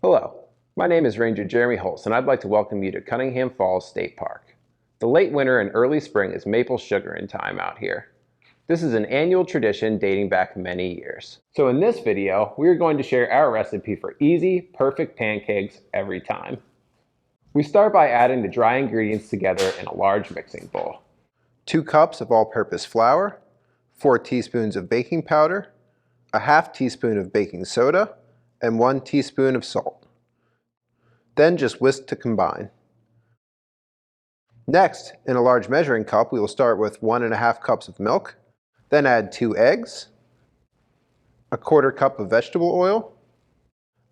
Hello, my name is Ranger Jeremy Holtz, and I'd like to welcome you to Cunningham Falls State Park. The late winter and early spring is maple sugaring time out here. This is an annual tradition dating back many years. So in this video, we are going to share our recipe for easy, perfect pancakes every time. We start by adding the dry ingredients together in a large mixing bowl. 2 cups of all-purpose flour, 4 teaspoons of baking powder, a half teaspoon of baking soda, and 1 teaspoon of salt. Then just whisk to combine. Next, in a large measuring cup, we will start with 1½ cups of milk, then add 2 eggs, a 1/4 cup of vegetable oil,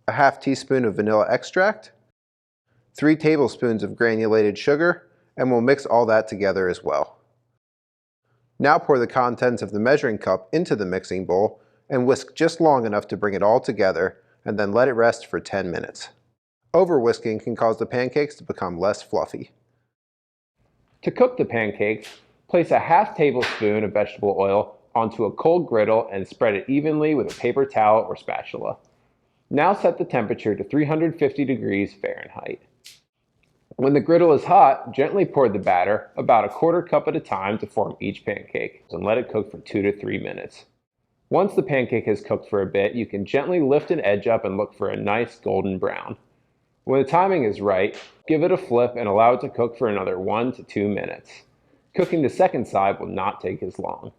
a half teaspoon of vanilla extract, 3 tablespoons of granulated sugar, and we'll mix all that together as well. Now pour the contents of the measuring cup into the mixing bowl and whisk just long enough to bring it all together, and then let it rest for 10 minutes. Over-whisking can cause the pancakes to become less fluffy. To cook the pancakes, place a half tablespoon of vegetable oil onto a cold griddle and spread it evenly with a paper towel or spatula. Now set the temperature to 350 degrees Fahrenheit. When the griddle is hot, gently pour the batter about a 1/4 cup at a time to form each pancake, and let it cook for 2 to 3 minutes. Once the pancake has cooked for a bit, you can gently lift an edge up and look for a nice golden brown. When the timing is right, give it a flip and allow it to cook for another 1 to 2 minutes. Cooking the second side will not take as long.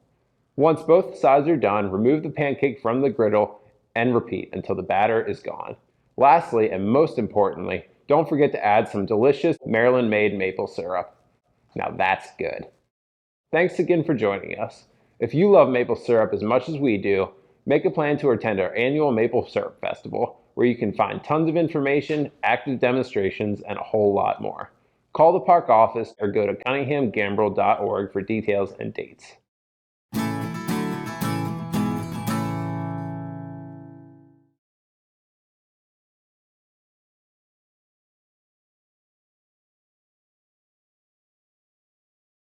Once both sides are done, remove the pancake from the griddle and repeat until the batter is gone. Lastly, and most importantly, don't forget to add some delicious Maryland-made maple syrup. Now that's good. Thanks again for joining us. If you love maple syrup as much as we do, make a plan to attend our annual Maple Syrup Festival, where you can find tons of information, active demonstrations, and a whole lot more. Call the park office or go to cunninghamgambrel.org for details and dates.